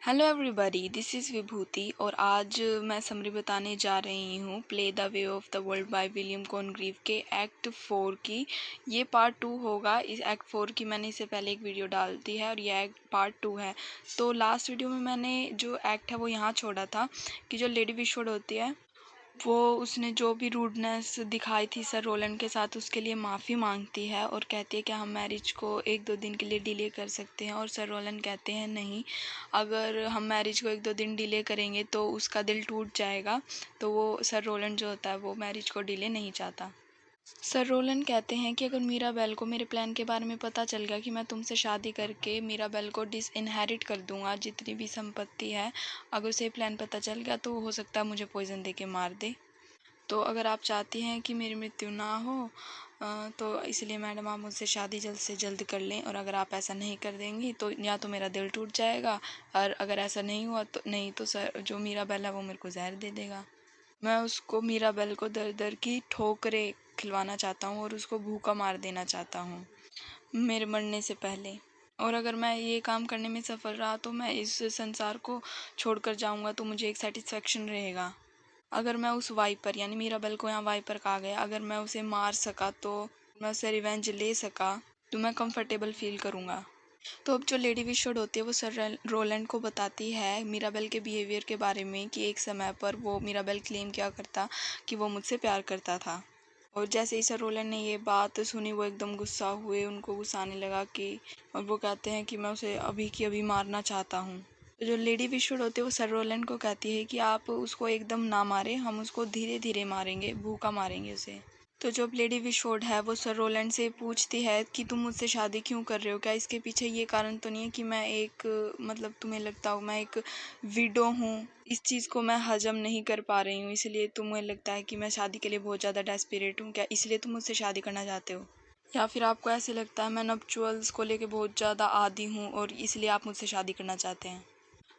Hello everybody, this is Vibhuti और आज मैं समरी बताने जा रही हूँ play the way of the world by William Congreve के एक्ट 4 की। ये पार्ट 2 होगा। इस एक्ट 4 की मैंने इससे पहले एक वीडियो डाल दी है और ये एक्ट पार्ट 2 है। तो लास्ट वीडियो में मैंने जो एक्ट है वो यहाँ छोड़ा था कि जो लेडी विशवुड होती है वो उसने जो भी रूडनेस दिखाई थी सर रोलैंड के साथ उसके लिए माफ़ी मांगती है और कहती है कि हम मैरिज को 1-2 दिन के लिए डिले कर सकते हैं। और सर रोलैंड कहते हैं नहीं, अगर हम मैरिज को 1-2 दिन डिले करेंगे तो उसका दिल टूट जाएगा। तो वो सर रोलैंड जो होता है वो मैरिज को डिले नहीं चाहता। सर रोलैंड कहते हैं कि अगर मीराबेल को मेरे प्लान के बारे में पता चल गया कि मैं तुमसे शादी करके मीराबेल को डिसइनहेरिट कर दूंगा, जितनी भी संपत्ति है, अगर उसे प्लान पता चल गया तो हो सकता है मुझे पॉइजन दे के मार दे। तो अगर आप चाहती हैं कि मेरी मृत्यु ना हो तो इसलिए मैडम आप मुझसे शादी जल्द से जल्द कर लें। और अगर आप ऐसा नहीं कर देंगी तो या तो मेरा दिल टूट जाएगा, और अगर ऐसा नहीं हुआ तो तो सर जो मीराबेल है वो मेरे को जहर दे देगा। मैं उसको मीराबेल को दर दर की ठोकरें खिलवाना चाहता हूँ और उसको भूखा मार देना चाहता हूँ मेरे मरने से पहले। और अगर मैं ये काम करने में सफल रहा तो मैं इस संसार को छोड़कर जाऊंगा तो मुझे एक सेटिस्फेक्शन रहेगा। अगर मैं उस वाइपर यानी मीराबेल को यहाँ वाइपर कहा गया, अगर मैं उसे मार सका तो मैं उससे रिवेंज ले सका तो मैं कंफर्टेबल फील करूँगा। तो अब जो लेडी विशवुड होती है वो सर रोलैंड को बताती है मीराबेल के बिहेवियर के बारे में कि एक समय पर वो मीराबेल क्लेम किया करता कि वो मुझसे प्यार करता था। और जैसे ही सर रोलैंड ने ये बात सुनी वो एकदम गुस्सा हुए, उनको गुस्सा आने लगा कि, और वो कहते हैं कि मैं उसे अभी की अभी मारना चाहता हूँ। तो जो लेडी विशवुड होती है वो सर रोलैंड को कहती है कि आप उसको एकदम ना मारें, हम उसको धीरे धीरे मारेंगे, भूखा मारेंगे उसे। तो जो लेडी विशवुड है वो सर रोलैंड से पूछती है कि तुम मुझसे शादी क्यों कर रहे हो, क्या इसके पीछे ये कारण तो नहीं है कि मैं एक मतलब तुम्हें लगता हो मैं एक विडो हूँ, इस चीज़ को मैं हजम नहीं कर पा रही हूँ, इसलिए तुम्हें लगता है कि मैं शादी के लिए बहुत ज़्यादा डेस्परेट हूँ, क्या इसलिए तुम मुझसे शादी करना चाहते हो? या फिर आपको ऐसे लगता है मैं नप्चुअल्स को लेके बहुत ज़्यादा आदी हूँ और इसलिए आप मुझसे शादी करना चाहते हैं?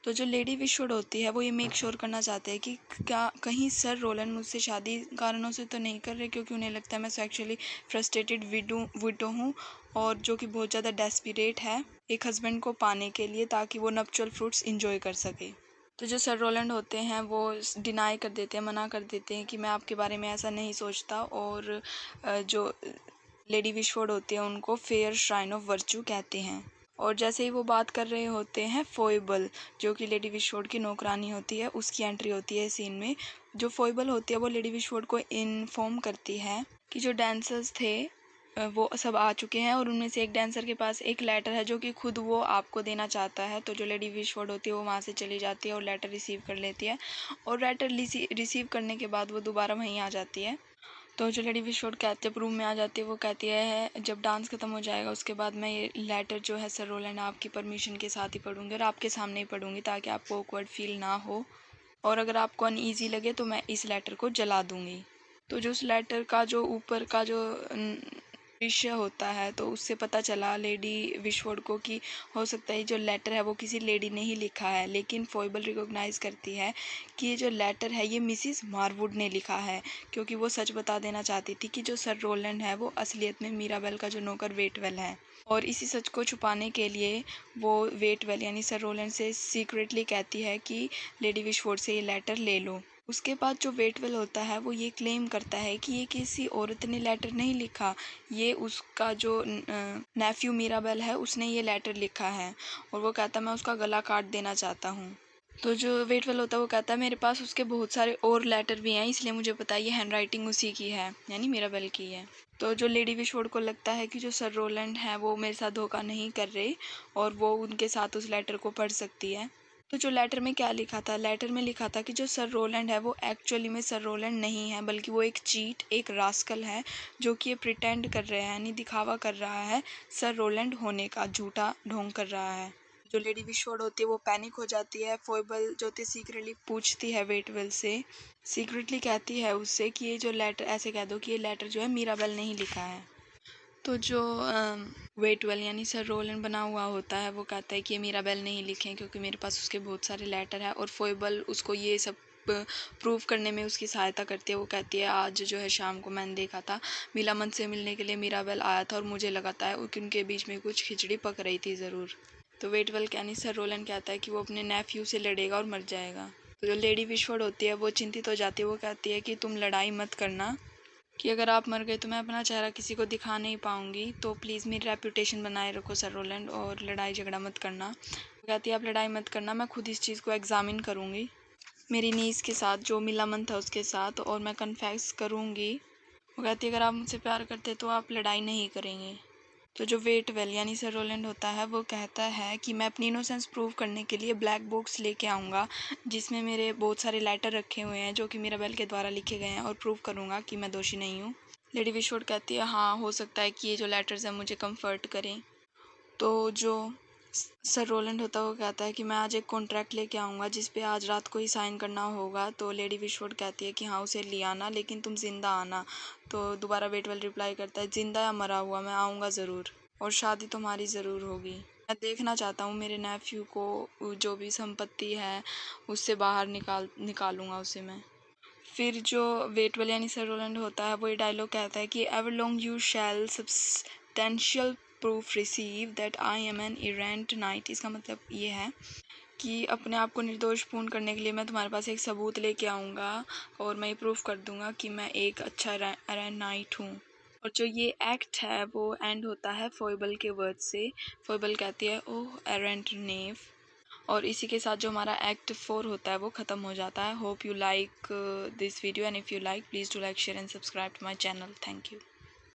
तो जो लेडी विशवुड होती है वो ये मेक श्योर करना चाहते हैं कि क्या कहीं सर रोलैंड मुझसे शादी कारणों से तो नहीं कर रहे, क्योंकि उन्हें लगता है मैं सेक्सुअली फ्रस्ट्रेटेड विडो हूँ और जो कि बहुत ज़्यादा डेस्परेट है एक हस्बैंड को पाने के लिए ताकि वो नप्चुअल फ्रूट्स इंजॉय कर सके। तो जो सर रोलैंड होते हैं वो डिनाई कर देते हैं, मना कर देते हैं कि मैं आपके बारे में ऐसा नहीं सोचता। और जो लेडी विशवुड होती है उनको फेयर श्राइन ऑफ वर्च्यू कहते हैं। और जैसे ही वो बात कर रहे होते हैं फोइबल जो कि लेडी विशवुड की नौकरानी होती है उसकी एंट्री होती है सीन में। जो फोइबल होती है वो लेडी विशवुड को इन्फॉर्म करती है कि जो डांसर्स थे वो सब आ चुके हैं और उनमें से एक डांसर के पास एक लेटर है जो कि खुद वो आपको देना चाहता है। तो जो लेडी विशवुड होती है वो वहाँ से चली जाती है और लेटर रिसीव कर लेती है। और लेटर रिसीव करने के बाद वो दोबारा वहीं आ जाती है। तो जो लेडी विशवुड कहते हैं रूम में आ जाती है, वो कहती है जब डांस खत्म हो जाएगा उसके बाद मैं ये लेटर जो है सर रोलैंड आपकी परमिशन के साथ ही पढ़ूंगी और आपके सामने ही पढ़ूंगी ताकि आपको ऑकवर्ड फील ना हो, और अगर आपको अनईजी लगे तो मैं इस लेटर को जला दूंगी। तो जो उस लेटर का जो ऊपर का जो विषय होता है तो उससे पता चला लेडी विशवुड को कि हो सकता है जो लेटर है वो किसी लेडी ने ही लिखा है, लेकिन फोइबल रिकॉग्नाइज करती है कि ये जो लेटर है ये मिसिस मारवुड ने लिखा है, क्योंकि वो सच बता देना चाहती थी कि जो सर रोलैंड है वो असलियत में मीराबेल का जो नौकर वेटवेल है। और इसी सच को छुपाने के लिए वो वेटवेल यानी सर रोलैंड से सीक्रेटली कहती है कि लेडी विशवुड से ये लेटर ले लो। उसके बाद जो वेटवेल होता है वो ये क्लेम करता है कि ये किसी औरत ने लेटर नहीं लिखा, ये उसका जो नेफ्यू मीराबेल है उसने ये लेटर लिखा है। और वो कहता है मैं उसका गला काट देना चाहता हूँ। तो जो वेटवेल होता है वो कहता है मेरे पास उसके बहुत सारे और लेटर भी हैं, इसलिए मुझे पता है ये हैंड राइटिंग उसी की है यानी मीराबेल की है। तो जो लेडी विशवुड को लगता है कि जो सर रोलैंड है वो मेरे साथ धोखा नहीं कर रहे और वो उनके साथ उस लेटर को पढ़ सकती है। तो जो लेटर में क्या लिखा था, लेटर में लिखा था कि जो सर रोलैंड है वो एक्चुअली में सर रोलैंड नहीं है, बल्कि वो एक चीट एक रास्कल है जो कि ये प्रिटेंड कर रहा है यानी दिखावा कर रहा है सर रोलैंड होने का, झूठा ढोंग कर रहा है। जो लेडी विशवुड होती है वो पैनिक हो जाती है। फोइबल जो थी सीक्रेटली पूछती है वेटवेल से, सीक्रेटली कहती है उससे कि ये जो लेटर ऐसे कह दो कि ये लेटर जो है मीराबेल ने ही लिखा है। तो जो वेटवेल यानी सर रोलैंड बना हुआ होता है वो कहता है कि ये मीराबेल नहीं लिखे हैं क्योंकि मेरे पास उसके बहुत सारे लेटर हैं। और फोइबल उसको ये सब प्रूव करने में उसकी सहायता करती है। वो कहती है आज जो है शाम को मैंने देखा था मीलामन से मिलने के लिए मीराबेल आया था और मुझे लगाता है कि उनके बीच में कुछ खिचड़ी पक रही थी ज़रूर। तो वेटवेल यानी सर रोलैंड कहता है कि वो अपने नेफ्यू से लड़ेगा और मर जाएगा। तो जो लेडी विशवुड होती है वो चिंतित हो जाती है, वो कहती है कि तुम लड़ाई मत करना, कि अगर आप मर गए तो मैं अपना चेहरा किसी को दिखा नहीं पाऊंगी, तो प्लीज़ मेरी रेपुटेशन बनाए रखो सर रोलैंड, और लड़ाई झगड़ा मत करना। वो कहती है आप लड़ाई मत करना, मैं खुद इस चीज़ को एग्जामिन करूँगी मेरी नीस के साथ, जो मिला मन था उसके साथ, और मैं कन्फेस करूँगी। वो कहती है अगर आप मुझसे प्यार करते तो आप लड़ाई नहीं करेंगे। तो जो वेटवेल यानी सर रोलैंड होता है वो कहता है कि मैं अपनी इनोसेंस प्रूव करने के लिए ब्लैक बॉक्स लेके आऊँगा, जिसमें मेरे बहुत सारे लेटर रखे हुए हैं जो कि मिराबेल के द्वारा लिखे गए हैं, और प्रूव करूँगा कि मैं दोषी नहीं हूँ। लेडी विशवुड कहती है हाँ, हो सकता है कि ये जो लेटर्स हैं मुझे कंफर्ट करें। तो जो सर रोलैंड होता है वो कहता है कि मैं आज एक कॉन्ट्रैक्ट लेके आऊँगा जिस पे आज रात को ही साइन करना होगा। तो लेडी विशवुड कहती है कि हाँ उसे ले आना, लेकिन तुम ज़िंदा आना। तो दोबारा वेटवेल रिप्लाई करता है ज़िंदा या मरा हुआ मैं आऊँगा ज़रूर, और शादी तुम्हारी ज़रूर होगी। मैं देखना चाहता हूँ मेरे नेफ्यू को, जो भी संपत्ति है उससे बाहर निकालूंगा उसे मैं। फिर जो वेटवेल यानी सर रोलैंड होता है वो ये डायलॉग कहता है कि ever long you shall substantial proof receive that I am an errant knight. इसका मतलब ये है कि अपने आप को निर्दोष पूर्ण करने के लिए मैं तुम्हारे पास एक सबूत लेके आऊँगा, और मैं ये प्रूफ कर दूँगा कि मैं एक अच्छा एरेंट नाइट हूँ। और जो ये एक्ट है वो एंड होता है फोइबल के वर्ड से। फोइबल कहती है ओह एरेंट नेव, और इसी के साथ जो हमारा एक्ट 4 होता है वो ख़त्म हो जाता है। Hope you like this video, and if you like please do like share and subscribe to my channel. Thank you.